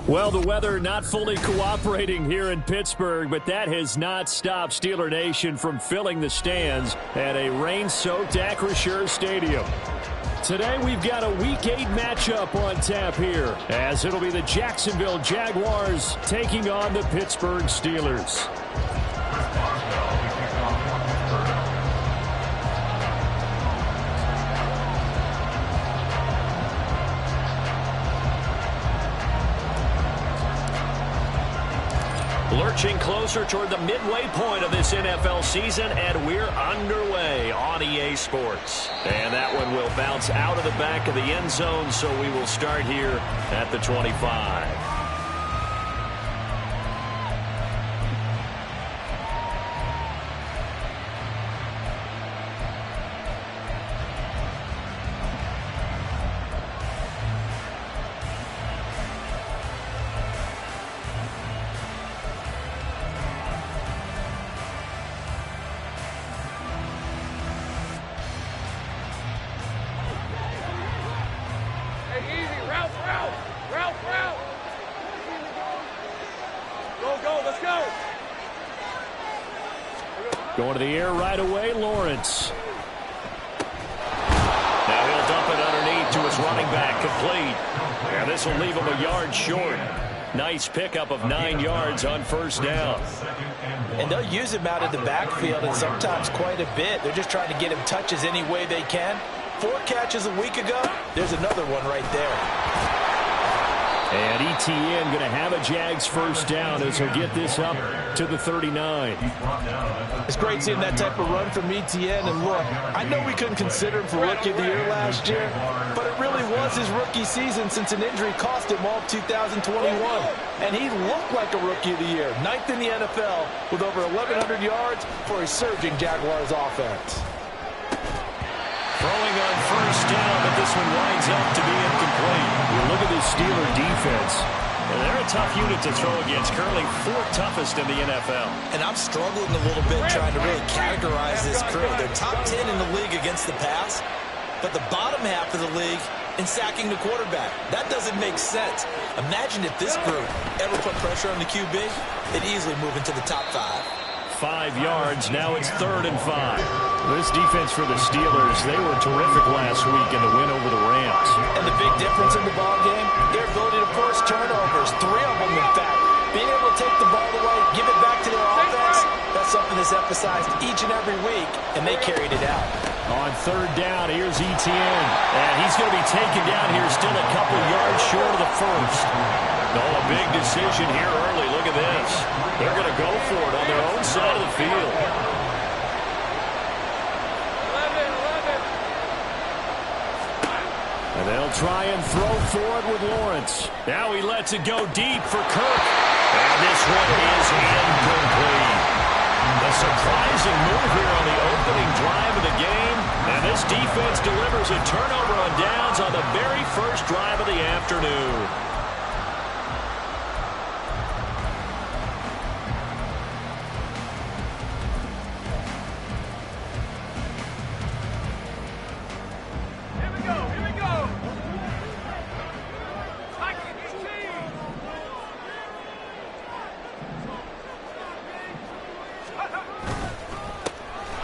Well, the weather not fully cooperating here in Pittsburgh, but that has not stopped Steeler Nation from filling the stands at a rain-soaked Acrisure Stadium. Today we've got a Week 8 matchup on tap here, as it'll be the Jacksonville Jaguars taking on the Pittsburgh Steelers. Lurching closer toward the midway point of this NFL season, and we're underway on EA Sports. And that one will bounce out of the back of the end zone, so we will start here at the 25. Going to the air right away, Lawrence. Now he'll dump it underneath to his running back, complete. And this will leave him a yard short. Nice pickup of 9 yards on first down. And they'll use him out of the backfield, and sometimes quite a bit. They're just trying to get him touches any way they can. 4 catches a week ago, there's another one right there. And ETN going to have a Jags first down as he'll get this up to the 39. It's great seeing that type of run from ETN. And look, I know we couldn't consider him for Rookie of the Year last year, but it really was his rookie season since an injury cost him all of 2021. And he looked like a Rookie of the Year, 9th in the NFL with over 1,100 yards for a surging Jaguars offense. Throwing on first down, but this one winds up to be incomplete. You look at this Steeler defense. And they're a tough unit to throw against, currently 4th toughest in the NFL. And I'm struggling a little bit trying to really categorize this crew. They're top 10 in the league against the pass, but the bottom half of the league in sacking the quarterback. That doesn't make sense. Imagine if this group ever put pressure on the QB, they'd easily move into the top 5. 5 yards, now it's 3rd and 5. This defense for the Steelers, they were terrific last week in the win over the Rams. And the big difference in the ball game, their ability to force turnovers, 3 of them in fact. Being able to take the ball away, give it back to their offense, that's something that's emphasized each and every week, and they carried it out. On 3rd down, here's ETN. And he's going to be taken down here still a couple yards short of the first. Oh, a big decision here early. Look at this. They're going to go for it on their own side of the field. And they'll try and throw forward with Lawrence. Now he lets it go deep for Kirk. And this one is incomplete. A surprising move here on the opening drive of the game. And this defense delivers a turnover on downs on the very first drive of the afternoon.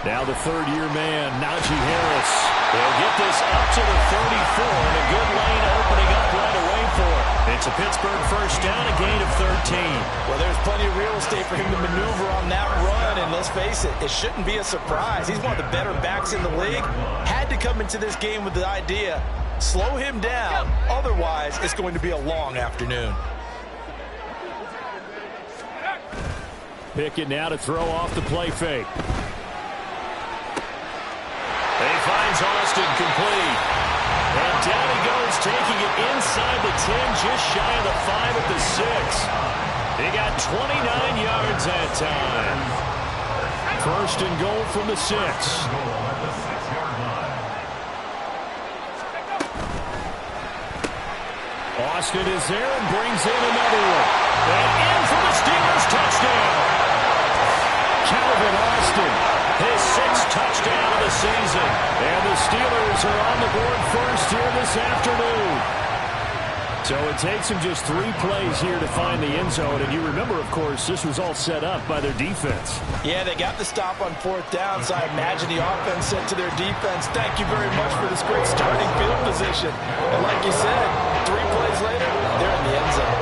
Now the 3rd-year man, Najee Harris. They'll get this up to the 34, and a good lane opening up right away for it. It's a Pittsburgh first down, a gain of 13. Well, there's plenty of real estate for him to maneuver on that run, and let's face it, it shouldn't be a surprise. He's one of the better backs in the league. Had to come into this game with the idea, slow him down, otherwise it's going to be a long afternoon. Pickett now to throw off the play fake. He finds Austin complete. And down he goes, taking it inside the 10, just shy of the 5 at the 6. He got 29 yards that time. 1st and goal from the 6. Austin is there and brings in another one. And in for the Steelers touchdown. Calvin Austin, his 6th touchdown of the season. And the Steelers are on the board first here this afternoon. So it takes him just 3 plays here to find the end zone. And you remember, of course, this was all set up by their defense. Yeah, they got the stop on 4th down, so I imagine the offense said to their defense, thank you very much for this great starting field position. And like you said, 3 plays later, they're in the end zone.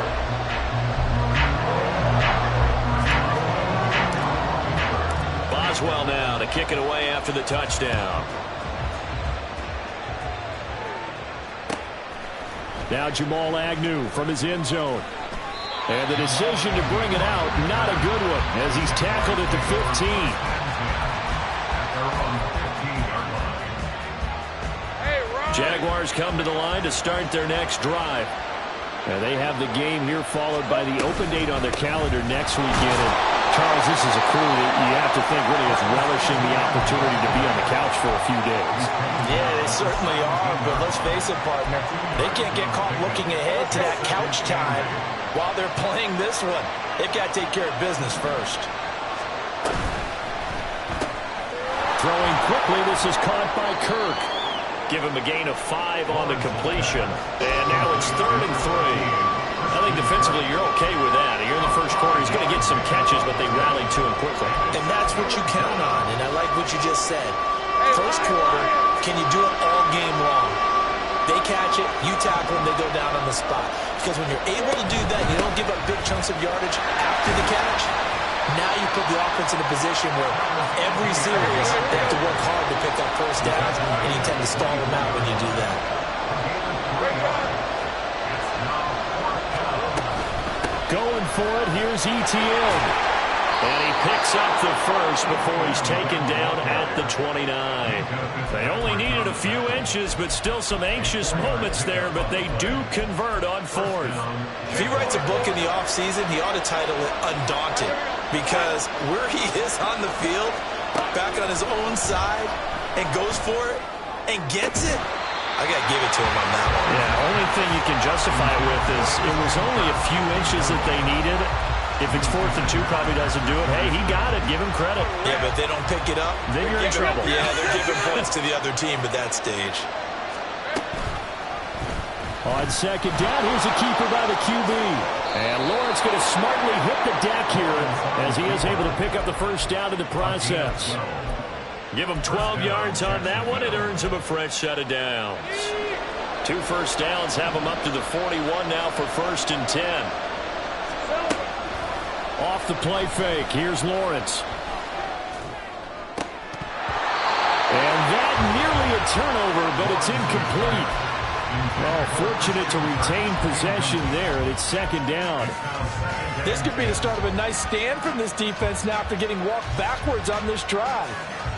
Boswell now to kick it away after the touchdown. Now Jamal Agnew from his end zone. And the decision to bring it out, not a good one, as he's tackled at the 15. Jaguars come to the line to start their next drive. And they have the game here followed by the open date on their calendar next weekend. And Charles, this is a crew that you have to think really is relishing the opportunity to be on the couch for a few days. Yeah, they certainly are, but let's face it, partner. They can't get caught looking ahead to that couch time while they're playing this one. They've got to take care of business first. Throwing quickly, this is caught by Kirk. Give him a gain of 5 on the completion. And now it's 3rd and 3. I think defensively you're okay with that. Here in the first quarter, he's going to get some catches, but they rallied to him quickly. And that's what you count on, and I like what you just said. First quarter, can you do it all game long? They catch it, you tackle them, they go down on the spot. Because when you're able to do that, you don't give up big chunks of yardage after the catch. Now you put the offense in a position where every series they have to work hard to pick up first downs, and you tend to stall them out when you do that. Going for it, here's Etienne. And he picks up the first before he's taken down at the 29. They only needed a few inches, but still some anxious moments there, but they do convert on 4th. If he writes a book in the offseason, he ought to title it Undaunted, because where he is on the field, back on his own side, and goes for it, and gets it, I got to give it to him on that one. Yeah, only thing you can justify it with is it was only a few inches that they needed. If it's 4th and 2, probably doesn't do it. Hey, he got it. Give him credit. Yeah, but they don't pick it up. Then you're in trouble. Yeah, they're giving points to the other team at that stage. On 2nd down, here's a keeper by the QB. And Lawrence going to smartly hit the deck here as he is able to pick up the first down in the process. Give him 12 yards on that one. It earns him a fresh set of downs. 2 first downs have him up to the 41 now for 1st and 10. Off the play fake. Here's Lawrence. And that nearly a turnover, but it's incomplete. Well, fortunate to retain possession there, and it's 2nd down. This could be the start of a nice stand from this defense now after getting walked backwards on this drive.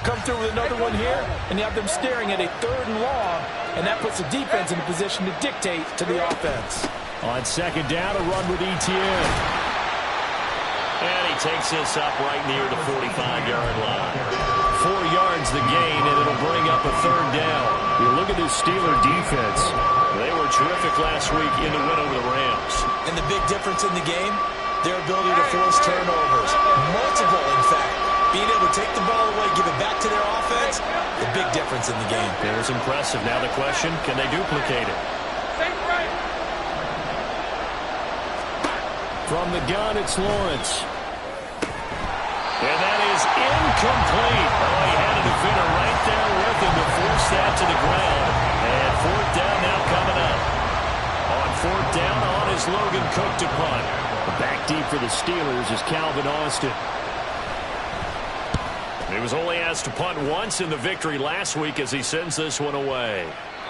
Come through with another one here, and you have them staring at a 3rd and long, and that puts the defense in a position to dictate to the offense. On 2nd down, a run with Etienne. And he takes this up right near the 45-yard line. 4 yards the gain, and it'll bring up a 3rd down. You look at this Steeler defense. They were terrific last week in the win over the Rams. And the big difference in the game, their ability to force turnovers. Multiple, in fact. Being able to take the ball away, give it back to their offense, the big difference in the game. It was impressive. Now the question, can they duplicate it? From the gun, it's Lawrence. And that is incomplete. Oh, he had a defender right there with him to force that to the ground. And 4th down now coming up. On 4th down, on is Logan Cook to punt. Back deep for the Steelers is Calvin Austin. He was only asked to punt once in the victory last week as he sends this one away.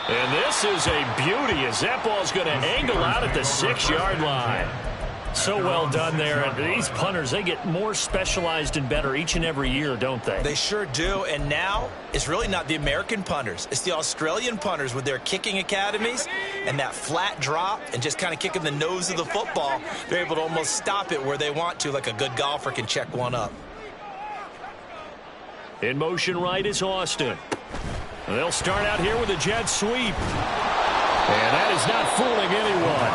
And this is a beauty as that ball's going to angle out at the 6-yard line. So well done there. And these punters, they get more specialized and better each and every year, don't they? They sure do. And now it's really not the American punters. It's the Australian punters with their kicking academies and that flat drop and just kind of kicking the nose of the football. They're able to almost stop it where they want to, like a good golfer can check one up. In motion right is Austin. They'll start out here with a jet sweep. And that is not fooling anyone.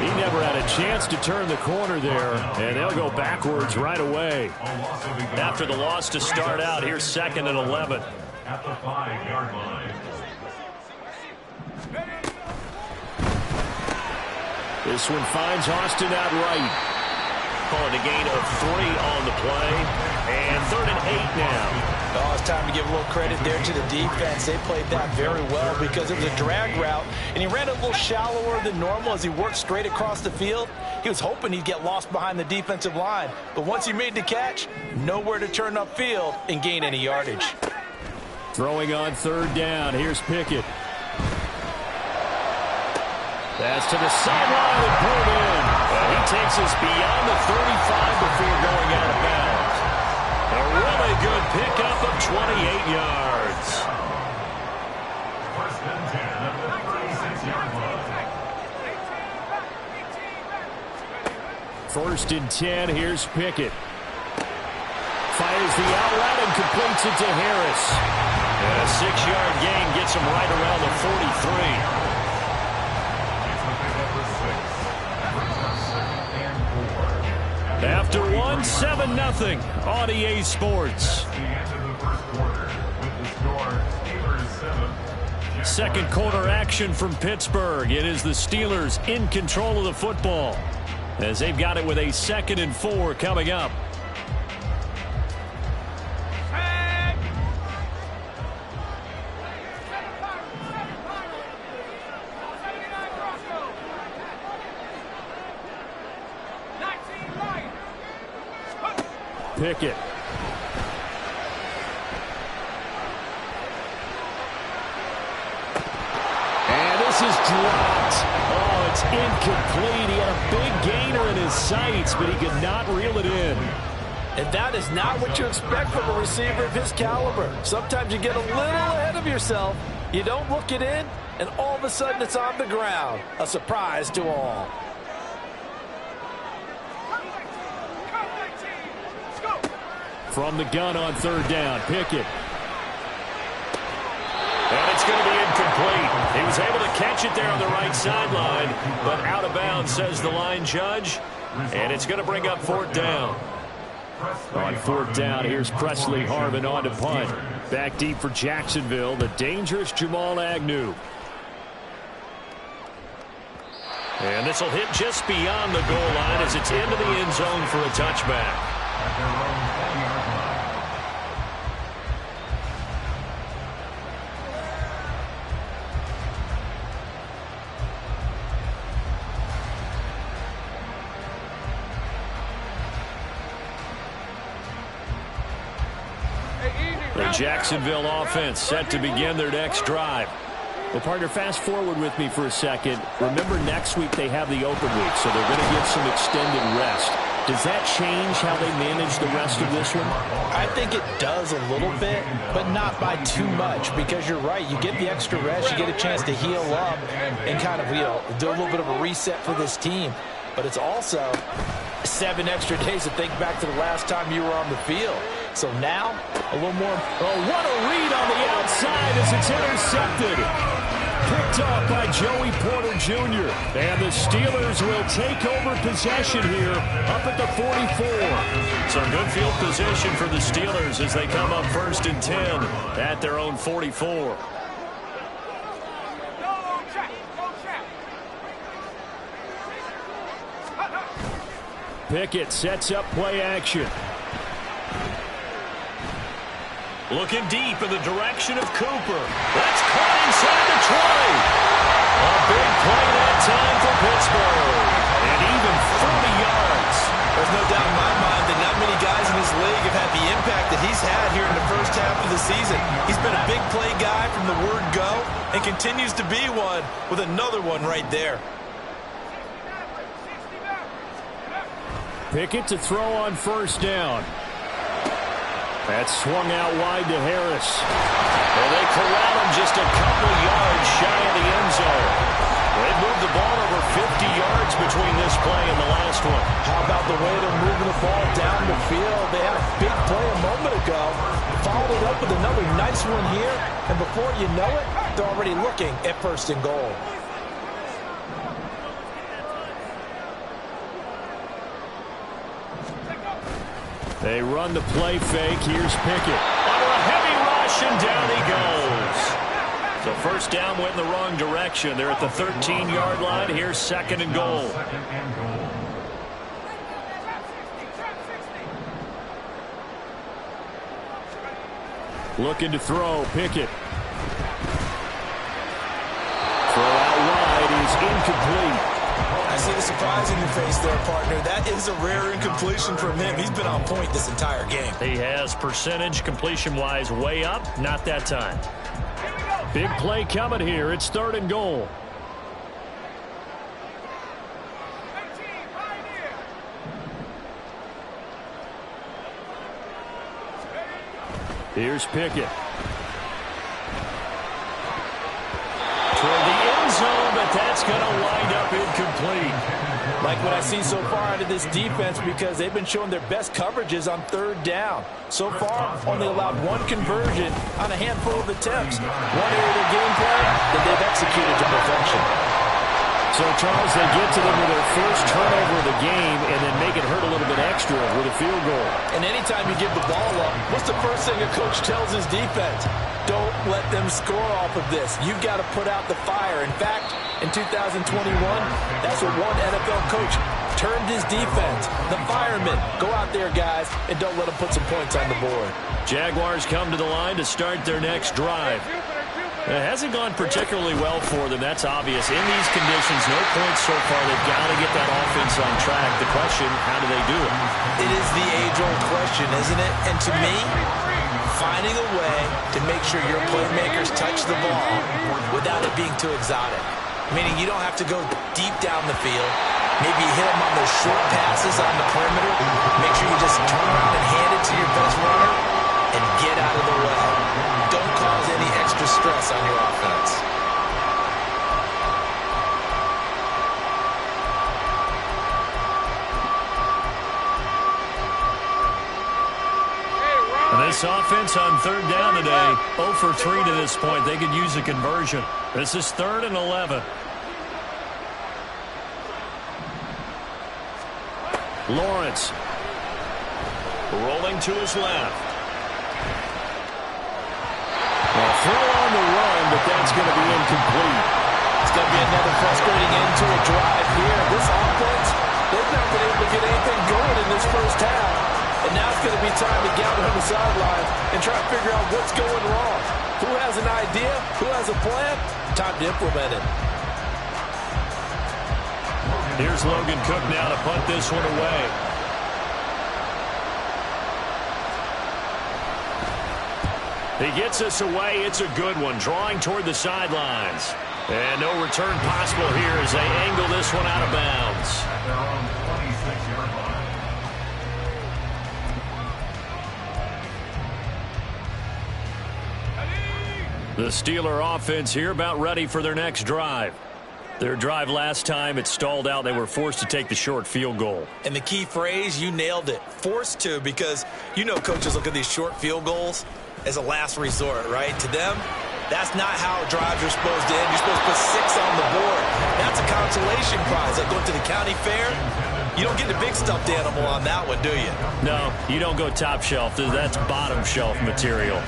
He never had a chance to turn the corner there, and they'll go backwards right away. After the loss to start out, here's 2nd and 11. At the 5-yard line. This one finds Austin out right. Calling a gain of 3 on the play. And 3rd and 8 now. Oh, it's time to give a little credit there to the defense. They played that very well because it was a drag route, and he ran a little shallower than normal as he worked straight across the field. He was hoping he'd get lost behind the defensive line, but once he made the catch, nowhere to turn upfield and gain any yardage. Throwing on 3rd down. Here's Pickett. That's to the sideline and pulled in. And he takes us beyond the 35 before going out of bounds. A really good pickup of 28 yards. First and 10 at the 36-yard line. First and 10. Here's Pickett. Fires the out route and completes it to Harris. And a 6-yard gain gets him right around the 43. After 1, 7-0 on EA Sports. Second quarter action from Pittsburgh. It is the Steelers in control of the football as they've got it with a 2nd and 4 coming up. Pickett. And this is dropped. Oh, it's incomplete. He had a big gainer in his sights, but he could not reel it in. And that is not what you expect from a receiver of his caliber. Sometimes you get a little ahead of yourself. You don't look it in, and all of a sudden it's on the ground. A surprise to all. From the gun on 3rd down, Pickett. And it's going to be incomplete. He was able to catch it there on the right sideline, but out of bounds, says the line judge. And it's going to bring up 4th down. On 4th down, here's Presley Harvin on to punt. Back deep for Jacksonville, the dangerous Jamal Agnew. And this will hit just beyond the goal line as it's into the end zone for a touchback. The Jacksonville offense set to begin their next drive. Well, partner, fast forward with me for a second. Remember, next week they have the open week, so they're going to get some extended rest. Does that change how they manage the rest of this one? I think it does a little bit, but not by too much, because you're right. You get the extra rest, you get a chance to heal up and kind of, do a little bit of a reset for this team. But it's also 7 extra days to think back to the last time you were on the field. So now, a little more. Oh, what a read on the outside as it's intercepted. Picked off by Joey Porter Jr. And the Steelers will take over possession here up at the 44. So good field position for the Steelers as they come up 1st and 10 at their own 44. Pickett sets up play action. Looking deep in the direction of Cooper. That's caught inside the 20. A big play that time for Pittsburgh. And even 40 yards. There's no doubt in my mind that not many guys in this league have had the impact that he's had here in the first half of the season. He's been a big play guy from the word go and continues to be one with another one right there. Pickett to throw on 1st down. That's swung out wide to Harris. And they corral him just a couple yards shy of the end zone. They've moved the ball over 50 yards between this play and the last one. How about the way they're moving the ball down the field? They had a big play a moment ago. Followed it up with another nice one here. And before you know it, they're already looking at 1st and goal. They run the play fake. Here's Pickett. Under a heavy rush, and down he goes. So first down went in the wrong direction. They're at the 13-yard line. Here's second and goal. Looking to throw. Pickett. Throw out wide is incomplete. I see the surprise in your face there, partner. That is a rare incompletion from him. He's been on point this entire game. He has percentage completion-wise way up. Not that time. Big play coming here. It's third and goal. Here's Pickett. Toward the end zone, but that's going to wind up incomplete. Like what I see so far out of this defense, because they've been showing their best coverages on third down. So far, only allowed one conversion on a handful of attempts. One area of their game plan that they've executed to perfection. So, Charles, they get to them with their first turnover of the game and then make it hurt a little bit extra with a field goal. And anytime you give the ball up, what's the first thing a coach tells his defense? Don't let them score off of this. You've got to put out the fire. In fact, in 2021, that's what one NFL coach termed his defense. The firemen. Go out there, guys, and don't let them put some points on the board. Jaguars come to the line to start their next drive. It hasn't gone particularly well for them. That's obvious. In these conditions, no points so far. They've got to get that offense on track. The question, how do they do it? It is the age-old question, isn't it? And to me, finding a way to make sure your playmakers touch the ball without it being too exotic. Meaning you don't have to go deep down the field. Maybe you hit them on those short passes on the perimeter. Make sure you just turn around and hand it to your best runner and get out of the way. Don't cause any extra stress on your offense. And this offense on third down today, 0 for 3 to this point. They could use a conversion. This is 3rd and 11. Lawrence rolling to his left. Throw on the run, but that's going to be incomplete. It's going to be another frustrating end to a drive here. This offense, they've not been able to get anything going in this first half. And now it's going to be time to gather on the sideline and try to figure out what's going wrong. Who has an idea? Who has a plan? Time to implement it. Here's Logan Cook now to punt this one away. He gets us away. It's a good one. Drawing toward the sidelines. And no return possible here as they angle this one out of bounds. They're on the 26-yard line. The Steeler offense here about ready for their next drive. Their drive last time, it stalled out. They were forced to take the short field goal. And the key phrase, you nailed it. Forced to, because you know coaches look at these short field goals as a last resort, right? To them, that's not how drives are supposed to end. You're supposed to put 6 on the board. That's a consolation prize. Like going to the county fair, you don't get the big stuffed animal on that one, do you? No, you don't go top shelf. That's bottom shelf material.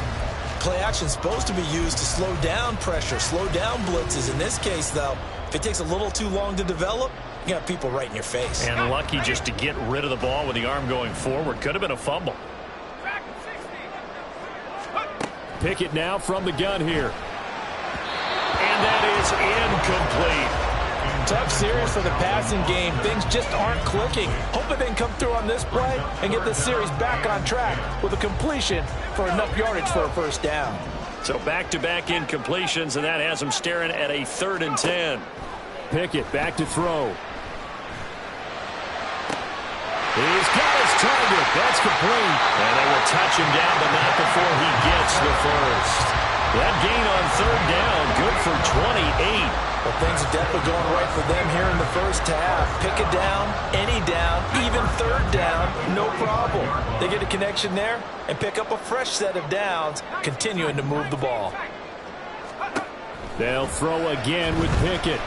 Play action is supposed to be used to slow down pressure, slow down blitzes. In this case, though, if it takes a little too long to develop, you got people right in your face. And lucky just to get rid of the ball with the arm going forward. Could have been a fumble. Pickett now from the gun here. And that is incomplete. Tough series for the passing game. Things just aren't clicking. Hoping they can come through on this play and get this series back on track with a completion for enough yardage for a first down. So back-to-back incompletions, and that has them staring at a 3rd and 10. Pickett back to throw. He's got his target. That's complete. And they will touch him down, but not before he gets the first. That gain on 3rd down, good for 28. Well, things are definitely going right for them here in the first half. Pick a down, any down, even 3rd down, no problem. They get a connection there and pick up a fresh set of downs, continuing to move the ball. They'll throw again with Pickett.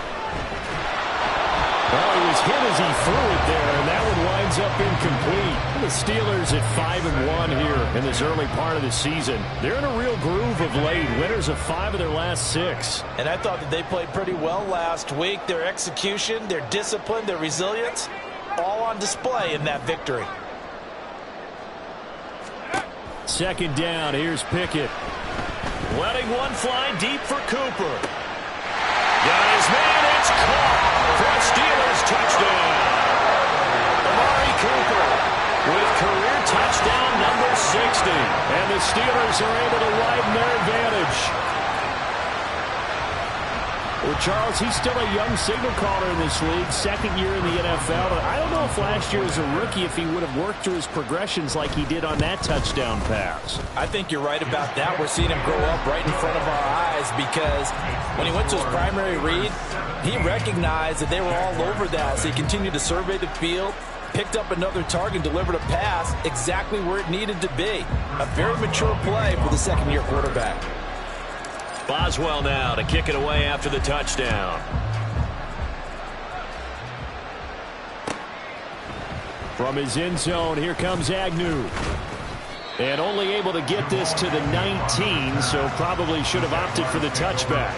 Well, he was hit as he threw it there, and that one winds ends up incomplete. The Steelers at 5-1 here in this early part of the season. They're in a real groove of late. Winners of 5 of their last 6. And I thought that they played pretty well last week. Their execution, their discipline, their resilience, all on display in that victory. Second down, here's Pickett. Letting one fly deep for Cooper. Got his man, it's caught for a Steelers touchdown. Amari Cooper with career touchdown number 60. And the Steelers are able to widen their advantage. Well, Charles, he's still a young signal caller in this league, second year in the NFL. But I don't know if last year as a rookie, if he would have worked through his progressions like he did on that touchdown pass. I think you're right about that. We're seeing him grow up right in front of our eyes because when he went to his primary read, he recognized that they were all over that. So he continued to survey the field, picked up another target, delivered a pass exactly where it needed to be. A very mature play for the second-year quarterback. Boswell now to kick it away after the touchdown. From his end zone, here comes Agnew. And only able to get this to the 19, so probably should have opted for the touchback.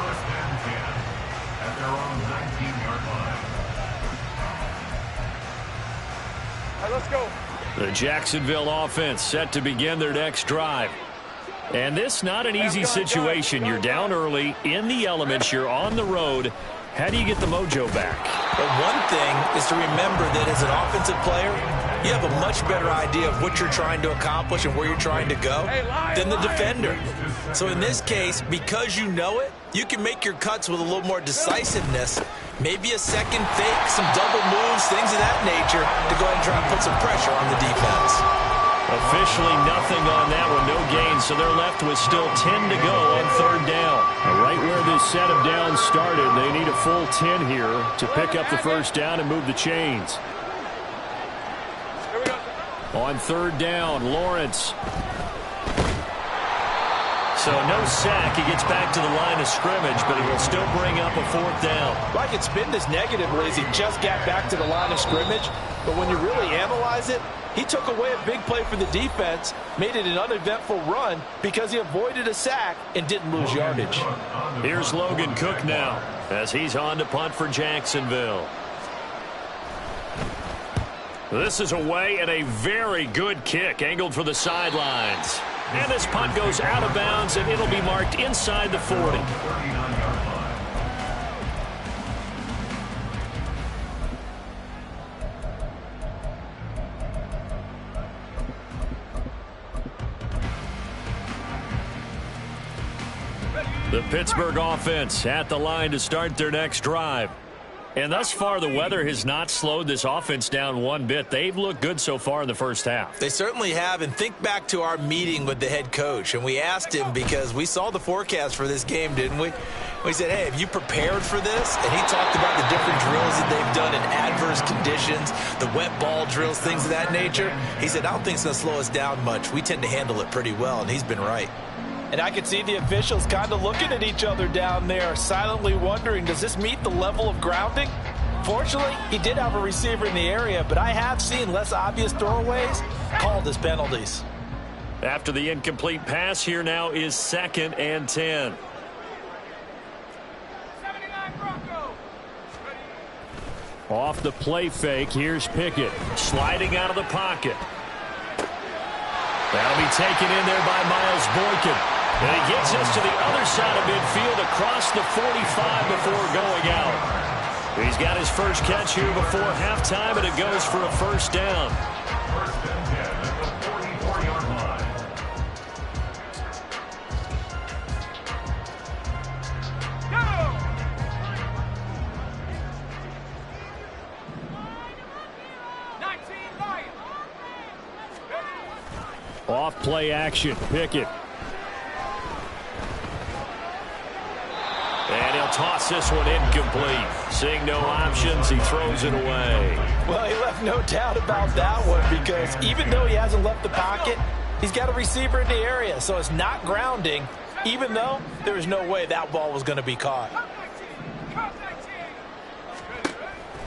At their own 19-yard line. All right, let's go. The Jacksonville offense set to begin their next drive. And this not an easy situation. You're down early, in the elements, you're on the road. How do you get the mojo back? But one thing is to remember that as an offensive player, you have a much better idea of what you're trying to accomplish and where you're trying to go than the defender. So in this case, because you know it, you can make your cuts with a little more decisiveness. Maybe a second fake, some double moves, things of that nature to go ahead and try and put some pressure on the defense. Officially nothing on that one, no gain, so they're left with still 10 to go on third down. Right where this set of downs started, they need a full 10 here to pick up the first down and move the chains. On third down, Lawrence. So no sack. He gets back to the line of scrimmage, but he will still bring up a fourth down. Well, I could spin this negatively as he just got back to the line of scrimmage, but when you really analyze it, he took away a big play for the defense, made it an uneventful run because he avoided a sack and didn't lose yardage. Here's Logan Cook now as he's on to punt for Jacksonville. This is away and a very good kick angled for the sidelines. And this punt goes out of bounds and it'll be marked inside the 40. The Pittsburgh offense at the line to start their next drive. And thus far, the weather has not slowed this offense down one bit. They've looked good so far in the first half. They certainly have. And think back to our meeting with the head coach. And we asked him because we saw the forecast for this game, didn't we? We said, hey, have you prepared for this? And he talked about the different drills that they've done in adverse conditions, the wet ball drills, things of that nature. He said, I don't think it's going to slow us down much. We tend to handle it pretty well, and he's been right. And I could see the officials kind of looking at each other down there, silently wondering, does this meet the level of grounding? Fortunately, he did have a receiver in the area, but I have seen less obvious throwaways called as penalties. After the incomplete pass, here now is 2nd and 10. Off the play fake, here's Pickett. Sliding out of the pocket. That'll be taken in there by Miles Boykin. And he gets us to the other side of midfield across the 45 before going out. He's got his first catch here before halftime, and it goes for a first down. First and 10 at the 44-yard line. Off play action, Pickett. And he'll toss this one incomplete. Seeing no options, he throws it away. Well, he left no doubt about that one because even though he hasn't left the pocket, he's got a receiver in the area, so it's not grounding, even though there was no way that ball was going to be caught.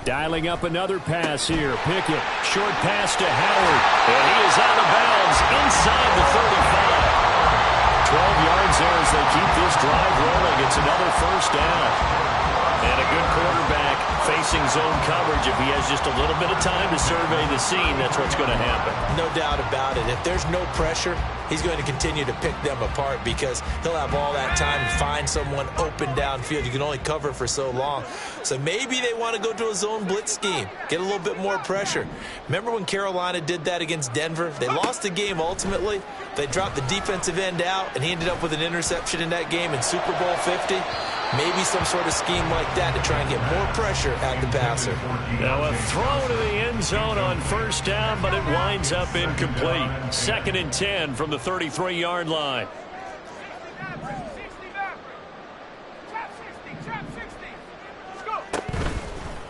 Dialing up another pass here. Pickett, short pass to Howard. And he is out of bounds inside the 35. 12 yards there as they keep this drive rolling. It's another first down. And a good quarterback facing zone coverage. If he has just a little bit of time to survey the scene, that's what's going to happen. No doubt about it. If there's no pressure, he's going to continue to pick them apart because he'll have all that time to find someone open downfield. You can only cover for so long. So maybe they want to go to a zone blitz scheme, get a little bit more pressure. Remember when Carolina did that against Denver? They lost the game ultimately. They dropped the defensive end out, and he ended up with an interception in that game in Super Bowl 50. Maybe some sort of scheme like that to try and get more pressure at the passer. Now a throw to the end zone on first down, but it winds up incomplete. 2nd and 10 from the 33-yard line.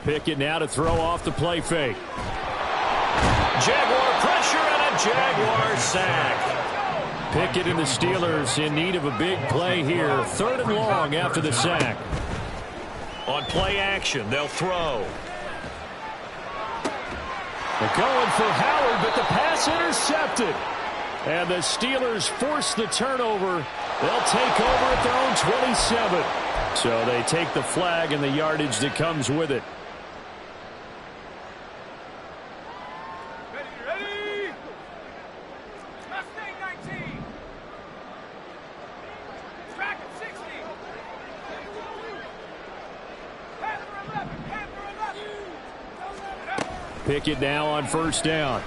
Pickett now to throw off the play fake. Jaguar pressure and a Jaguar sack. Pickett and the Steelers in need of a big play here. 3rd and long after the sack. On play action, they'll throw. They're going for Howard, but the pass intercepted. And the Steelers force the turnover. They'll take over at their own 27. So they take the flag and the yardage that comes with it. Pickett now on first down.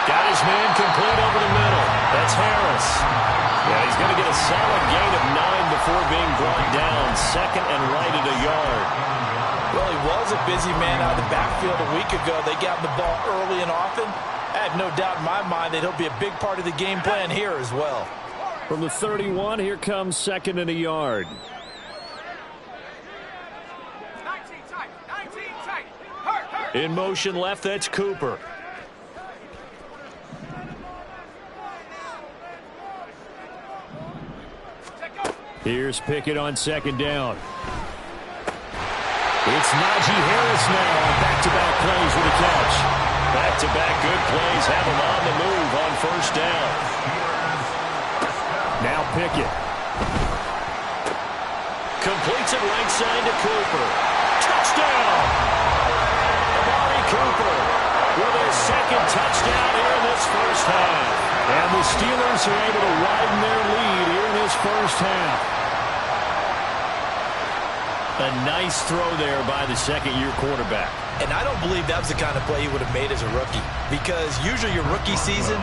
Got his man complete over the middle. That's Harris. Yeah, he's going to get a solid gain of 9 before being brought down. 2nd and right at a yard. Well, he was a busy man out of the backfield a week ago. They got the ball early and often. I have no doubt in my mind that he'll be a big part of the game plan here as well. From the 31, here comes 2nd and a yard. In motion left, that's Cooper. Here's Pickett on 2nd down. It's Najee Harris now on back-to-back plays with a catch. Back-to-back good plays have him on the move on first down. Now Pickett. Completes it right side to Cooper. Touchdown! Cooper with his 2nd touchdown here in this first half. And the Steelers are able to widen their lead here in this first half. A nice throw there by the 2nd-year quarterback. And I don't believe that was the kind of play he would have made as a rookie, because usually your rookie season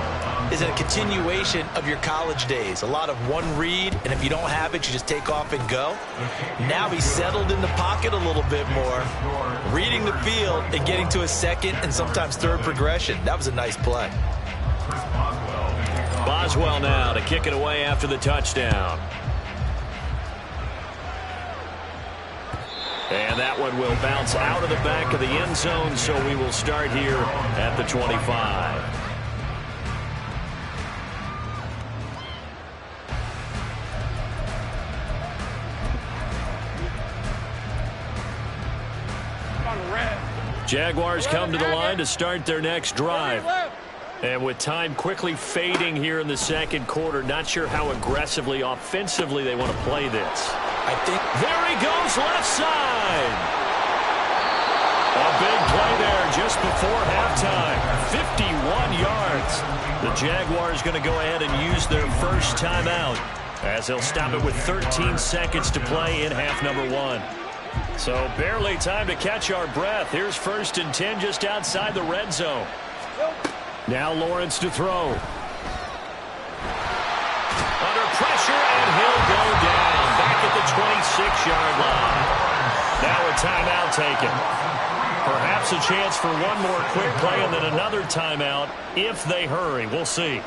is a continuation of your college days. A lot of one read, and if you don't have it, you just take off and go. Now he's settled in the pocket a little bit more, reading the field and getting to a 2nd and sometimes 3rd progression. That was a nice play. Boswell now to kick it away after the touchdown. And that one will bounce out of the back of the end zone, so we will start here at the 25. Jaguars come to the line to start their next drive. And with time quickly fading here in the 2nd quarter, not sure how aggressively, offensively they want to play this. I think there he goes left side. A big play there just before halftime. 51 yards. The Jaguars going to go ahead and use their first timeout as they'll stop it with 13 seconds to play in half number 1. So barely time to catch our breath. Here's 1st and 10 just outside the red zone. Now Lawrence to throw. Under pressure, and he'll go down. Back at the 26-yard line. Now a timeout taken. Perhaps a chance for one more quick play and then another timeout if they hurry. We'll see.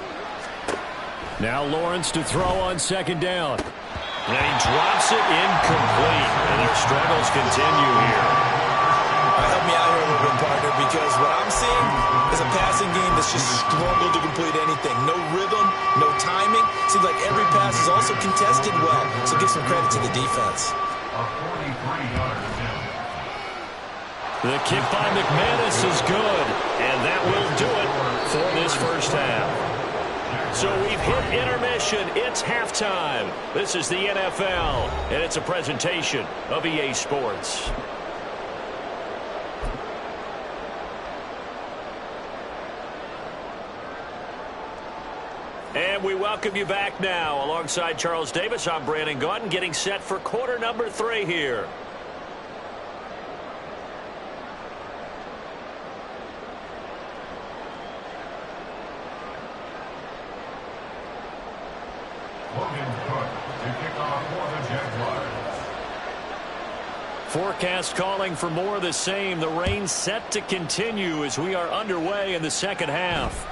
Now Lawrence to throw on 2nd down. And he drops it incomplete. And their struggles continue here. Help me out here a little bit, partner, because what I'm seeing is a passing game that's just struggled to complete anything. No rhythm, no timing. Seems like every pass is also contested well. So give some credit to the defense. A 43-yard attempt. The kick by McManus is good, and that will do it for this first half. So we've hit intermission. It's halftime. This is the NFL, and it's a presentation of EA Sports. And we welcome you back now. Alongside Charles Davis, I'm Brandon Gaudin, getting set for quarter number 3 here. Forecast calling for more of the same. The rain set to continue as we are underway in the second half.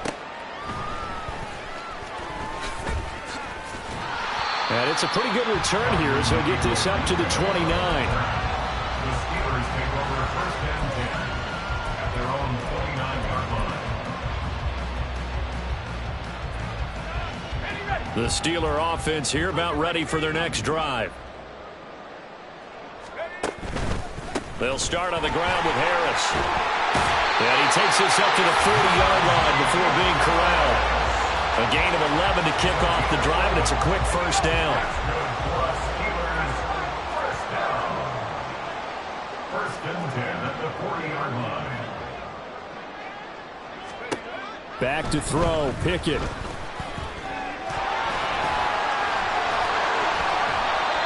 And it's a pretty good return here as he'll get this up to the 29. The Steelers take over first and 10 at their own 29-yard line. The Steeler offense here about ready for their next drive. They'll start on the ground with Harris. And he takes this up to the 40-yard line before being corralled. A gain of 11 to kick off the drive, and it's a quick first down. First and 10 at the 40-yard line. Back to throw, Pickett.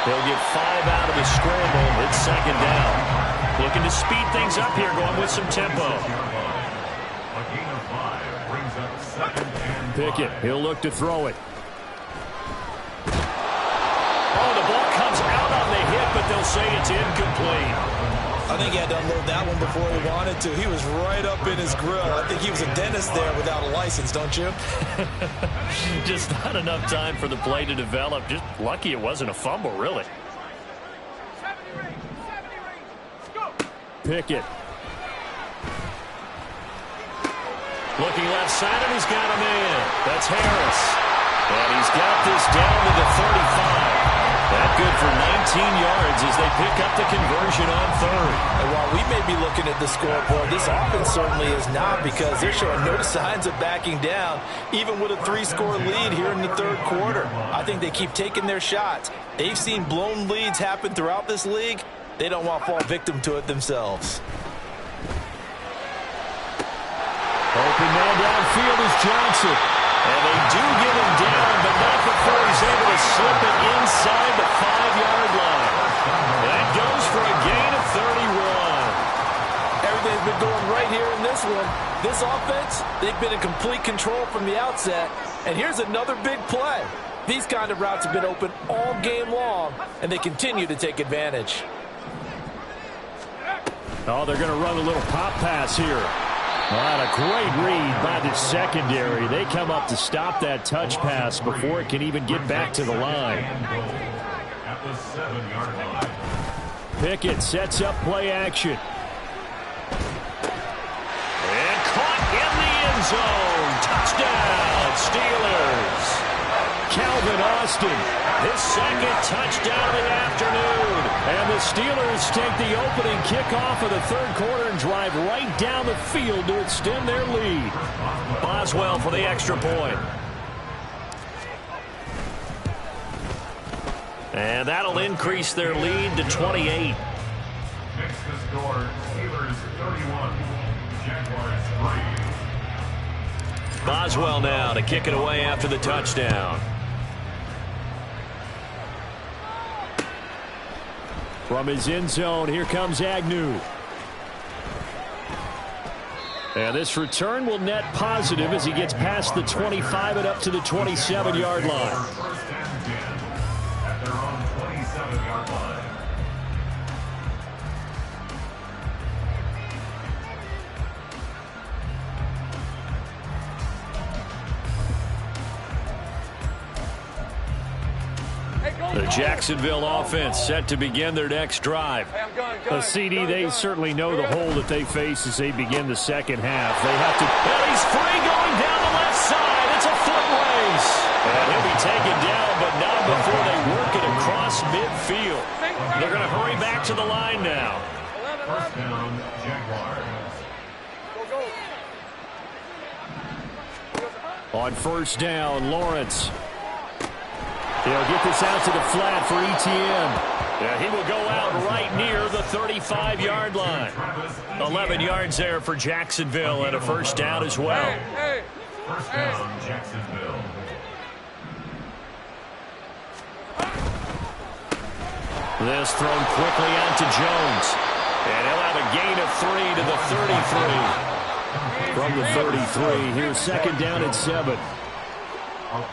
He'll get 5 out of the scramble. It's second down. Looking to speed things up here, going with some tempo. A gain of 5 brings up second and 5. Pickett, he'll look to throw it. Oh, the ball comes out on the hit, but they'll say it's incomplete. I think he had to unload that one before he wanted to. He was right up in his grill. I think he was a dentist there without a license, don't you? Just not enough time for the play to develop. Just lucky it wasn't a fumble, really. Pickett. Looking left side, and he's got him in. That's Harris. And he's got this down to the 35. That good for 19 yards as they pick up the conversion on third. And while we may be looking at the scoreboard, this offense certainly is not, because they're showing no signs of backing down, even with a 3-score lead here in the third quarter. I think they keep taking their shots. They've seen blown leads happen throughout this league. They don't want to fall victim to it themselves. Open man downfield is Johnson. And they do get him down, but not before he's able to slip it inside the 5-yard line. That goes for a gain of 31. Everything's been going right here in this one. This offense, they've been in complete control from the outset. And here's another big play. These kind of routes have been open all game long, and they continue to take advantage. Oh, they're going to run a little pop pass here. What a great read by the secondary. They come up to stop that touch pass before it can even get back to the line. At the 7-yard line. Pickett sets up play action. And caught in the end zone. Touchdown, Steelers. Calvin Austin, his second touchdown of the afternoon. And the Steelers take the opening kickoff of the third quarter and drive right down the field to extend their lead. Boswell for the extra point. And that'll increase their lead to 28. Makes the score Steelers 31, Jaguars 3. Boswell now to kick it away after the touchdown. From his end zone, here comes Agnew. And this return will net positive as he gets past the 25 and up to the 27-yard line. First and 10 at their own 27-yard line. The Jacksonville offense set to begin their next drive. A CD, they certainly know the hole that they face as they begin the second half. They have to... And he's free going down the left side. It's a foot race. And he'll be taken down, but not before they work it across midfield. They're going to hurry back to the line now. First down, Jaguars. On first down, Lawrence. He'll get this out to the flat for Etienne. Yeah, he will go out right near the 35-yard line. 11 yards there for Jacksonville and a first down as well. First down, Jacksonville. This thrown quickly out to Jones. And he'll have a gain of 3 to the 33. From the 33, here's second down at 7. A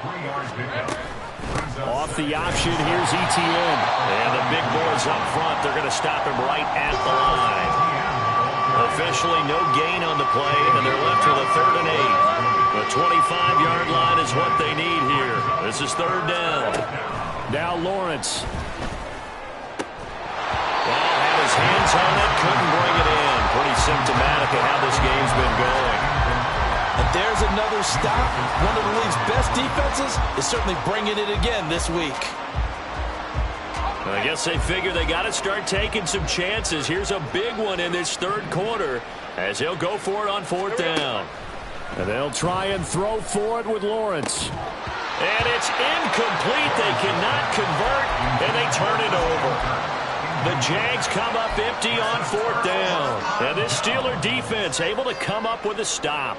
3-yard pickup. Off the option, here's Etienne. And the big boys up front, they're going to stop him right at the line. Officially no gain on the play, and they're left with a 3rd and 8. The 25-yard line is what they need here. This is 3rd down. Now Lawrence. Well, had his hands on it, couldn't bring it in. Pretty symptomatic of how this game's been going. And there's another stop. One of the league's best defenses is certainly bringing it again this week. I guess they figure they got to start taking some chances. Here's a big one in this 3rd quarter as they'll go for it on 4th down. And they'll try and throw for it with Lawrence. And it's incomplete. They cannot convert, and they turn it over. The Jags come up empty on 4th down. And this Steeler defense able to come up with a stop.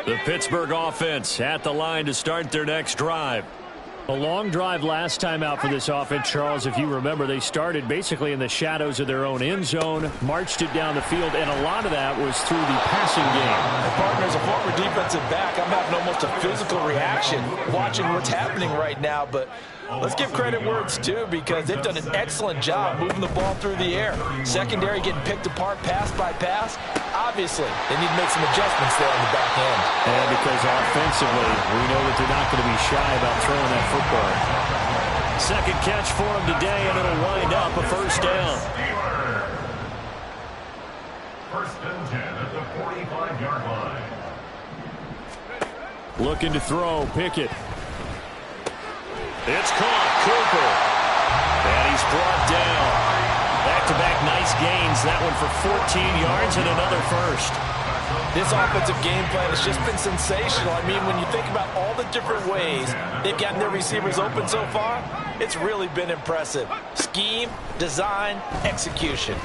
The Pittsburgh offense at the line to start their next drive. A long drive last time out for this offense, Charles. If you remember, they started basically in the shadows of their own end zone, marched it down the field, and a lot of that was through the passing game. And partner, as a former defensive back, I'm having almost a physical reaction watching what's happening right now. But let's give credit where it's due, because they've done an excellent job moving the ball through the air. Secondary getting picked apart pass by pass. Obviously, they need to make some adjustments there on the back end. And because offensively, we know that they're not going to be shy about throwing that football. Second catch for him today, and it'll wind up a first down. First and 10 at the 45-yard line. Looking to throw, Pickett. It's caught, Cooper. And he's brought down. Back-to-back nice gains. That one for 14 yards and another first. This offensive game plan has just been sensational. I mean, when you think about all the different ways they've gotten their receivers open so far, it's really been impressive. Scheme, design, execution.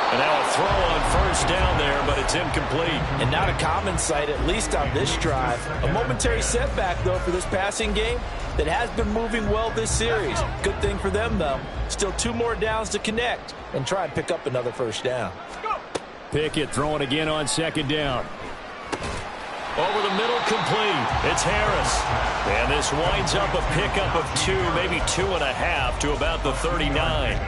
And now a throw on first down there, but it's incomplete. And not a common sight, at least on this drive. A momentary setback, though, for this passing game that has been moving well this series. Good thing for them, though. Still 2 more downs to connect and try and pick up another first down. Pickett throwing again on second down. Over the middle, complete. It's Harris. And this winds up a pickup of 2, maybe 2.5 to about the 39.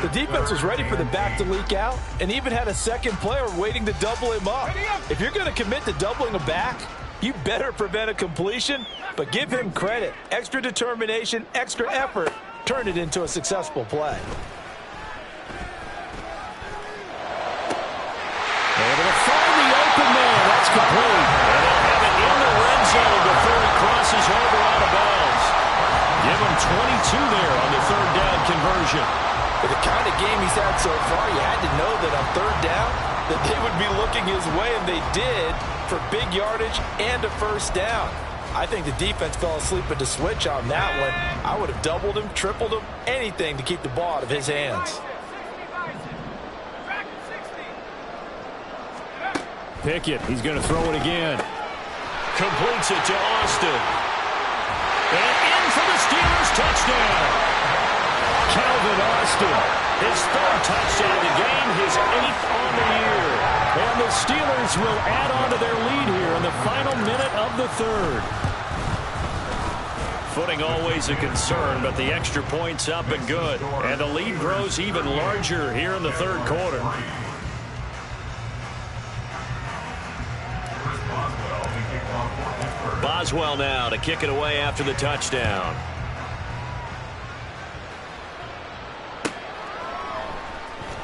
The defense was ready for the back to leak out and even had a second player waiting to double him up. If you're going to commit to doubling a back, you better prevent a completion, but give him credit. Extra determination, extra effort, turned it into a successful play. Able to find the open man. That's complete. And they'll have it in the red zone before he crosses over out of bounds. Give him 22 there on the 3rd down conversion. For the kind of game he's had so far, you had to know that on 3rd down that they would be looking his way, and they did, for big yardage and a first down. I think the defense fell asleep at the switch on that one. I would have doubled him, tripled him, anything to keep the ball out of his hands. Pickett, he's going to throw it again. Completes it to Austin. And in for the Steelers touchdown. Calvin Austin, his 3rd touchdown of the game, his 8th on the year. And the Steelers will add on to their lead here in the final minute of the 3rd. Footing always a concern, but the extra point's up and good. And the lead grows even larger here in the 3rd quarter. Boswell Boswell now to kick it away after the touchdown.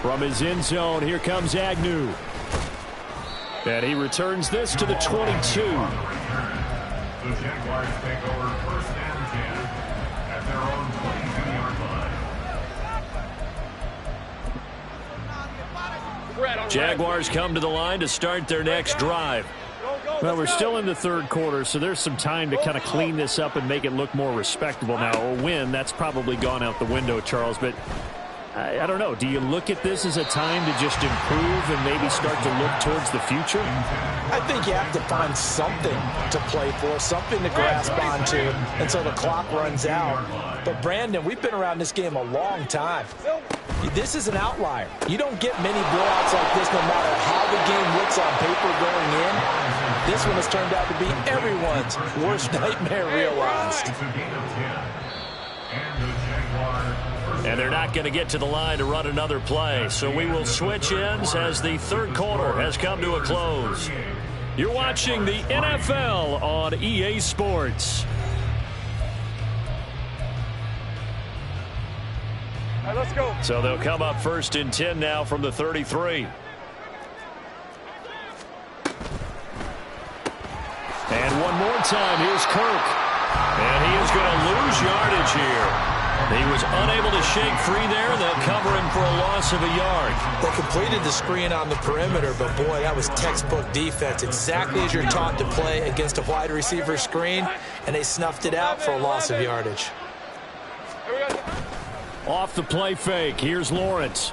From his end zone, here comes Agnew. And he returns this to the 22. The Jaguars take over 1st and 10 at their own 22-yard line. Jaguars come to the line to start their next drive. Well, we're still in the third quarter, so there's some time to kind of clean this up and make it look more respectable. Now, a win, that's probably gone out the window, Charles, but I don't know. Do you look at this as a time to just improve and maybe start to look towards the future? I think you have to find something to play for, something to grasp onto until the clock runs out. But, Brandon, we've been around this game a long time. This is an outlier. You don't get many blowouts like this no matter how the game looks on paper going in. This one has turned out to be everyone's worst nightmare realized. And they're not going to get to the line to run another play. So we will switch ends as the third quarter has come to a close. You're watching the NFL on EA Sports. All right, let's go. So they'll come up 1st and 10 now from the 33. And one more time, here's Kirk. And he is going to lose yardage here. He was unable to shake free there. They'll cover him for a loss of a yard. They completed the screen on the perimeter, but boy, that was textbook defense. Exactly as you're taught to play against a wide receiver screen, and they snuffed it out for a loss of yardage. Off the play fake, here's Lawrence.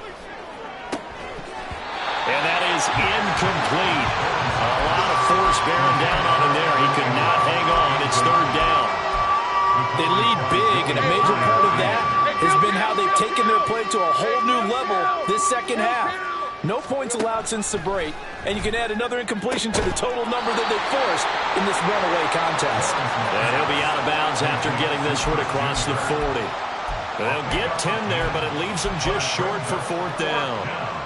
And that is incomplete. A lot of force bearing down on him there. He could not hang on. It's 3rd down. They lead big, and a major part of that has been how they've taken their play to a whole new level this second half. No points allowed since the break, and you can add another incompletion to the total number that they forced in this runaway contest. And he'll be out of bounds after getting this one across the 40. They'll get 10 there, but it leaves them just short for 4th down.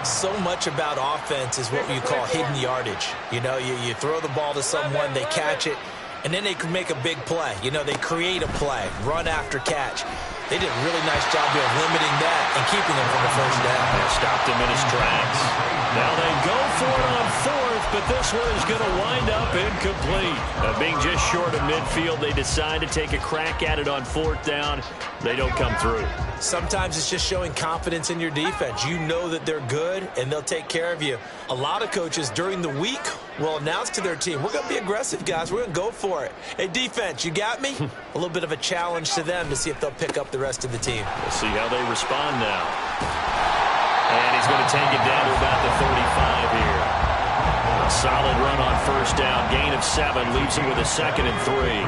So much about offense is what you call hidden yardage. You know, you throw the ball to someone, they catch it, and then they can make a big play. You know, they create a play, run after catch. They did a really nice job of limiting that and keeping him from the 1st down. They stopped him in his tracks. Now they go for it on 4th, but this one is going to wind up incomplete. Being just short of midfield, they decide to take a crack at it on 4th down. They don't come through. Sometimes it's just showing confidence in your defense. You know that they're good, and they'll take care of you. A lot of coaches during the week will announce to their team, we're going to be aggressive, guys. We're going to go for it. Hey, defense, you got me? A little bit of a challenge to them to see if they'll pick up the rest of the team. We'll see how they respond now. And he's going to take it down to about the 35 here. A solid run on 1st down. Gain of 7 leaves him with a 2nd and 3.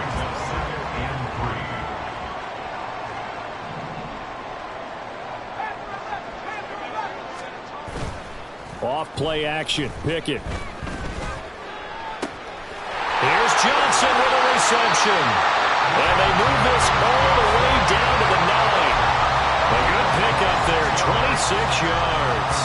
Off play action. Pickett. Here's Johnson with a reception. And they move this all the way down to the 9. A good pickup there, 26 yards.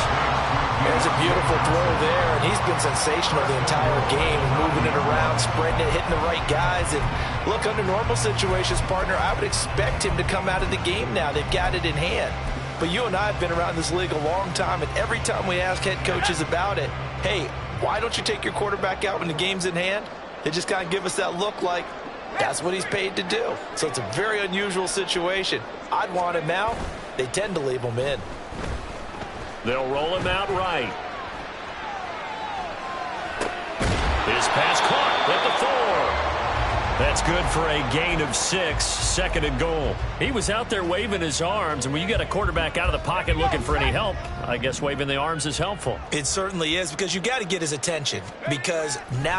There's a beautiful throw there, and he's been sensational the entire game, moving it around, spreading it, hitting the right guys. And look, under normal situations, partner, I would expect him to come out of the game now. They've got it in hand. But you and I have been around this league a long time, and every time we ask head coaches about it, hey, why don't you take your quarterback out when the game's in hand? They just kind of give us that look like that's what he's paid to do. So it's a very unusual situation. I'd want him out. They tend to leave him in. They'll roll him out right. His pass caught at the 4. That's good for a gain of 6, 2nd and goal. He was out there waving his arms, and when you got a quarterback out of the pocket looking for any help, I guess waving the arms is helpful. It certainly is, because you got to get his attention, because now